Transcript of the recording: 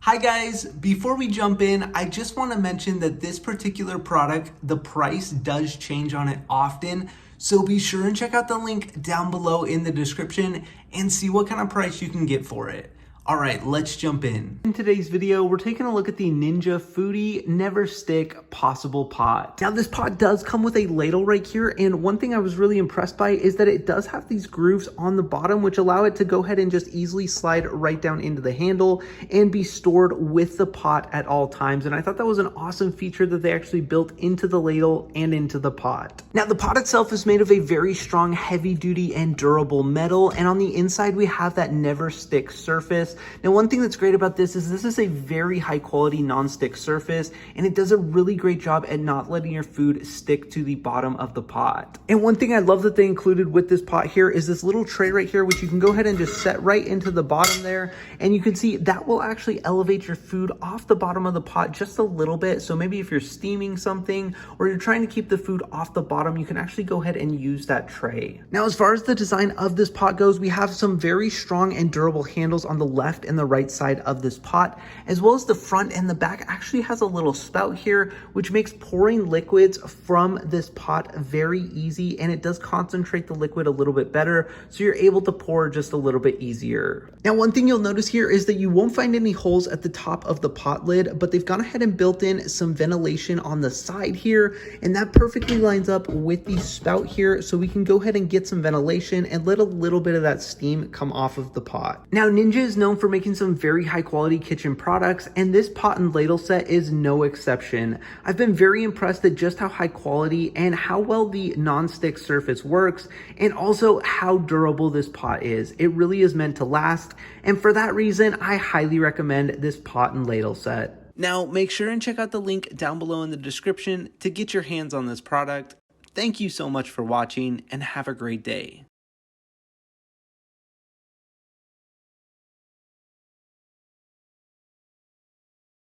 Hi guys, before we jump in, I just want to mention that this particular product, the price does change on it often. So be sure and check out the link down below in the description and see what kind of price you can get for it. All right, let's jump in. In today's video, we're taking a look at the Ninja Foodi NeverStick PossiblePot. Now this pot does come with a ladle right here, and one thing I was really impressed by is that it does have these grooves on the bottom which allow it to go ahead and just easily slide right down into the handle and be stored with the pot at all times. And I thought that was an awesome feature that they actually built into the ladle and into the pot. Now the pot itself is made of a very strong, heavy duty and durable metal, and on the inside we have that never stick surface. Now, one thing that's great about this is a very high quality non-stick surface, and it does a really great job at not letting your food stick to the bottom of the pot. And one thing I love that they included with this pot here is this little tray right here, which you can go ahead and just set right into the bottom there. And you can see that will actually elevate your food off the bottom of the pot just a little bit. So maybe if you're steaming something or you're trying to keep the food off the bottom, you can actually go ahead and use that tray. Now, as far as the design of this pot goes, we have some very strong and durable handles on the left and the right side of this pot, as well as the front and the back actually has a little spout here, which makes pouring liquids from this pot very easy, and it does concentrate the liquid a little bit better, so you're able to pour just a little bit easier. Now, one thing you'll notice here is that you won't find any holes at the top of the pot lid, but they've gone ahead and built in some ventilation on the side here, and that perfectly lines up with the spout here, so we can go ahead and get some ventilation and let a little bit of that steam come off of the pot. Now, Ninja is known for making some very high quality kitchen products, and this pot and ladle set is no exception. I've been very impressed at just how high quality and how well the non-stick surface works, and also how durable this pot is. It really is meant to last, and for that reason, I highly recommend this pot and ladle set. Now, make sure and check out the link down below in the description to get your hands on this product. Thank you so much for watching, and have a great day.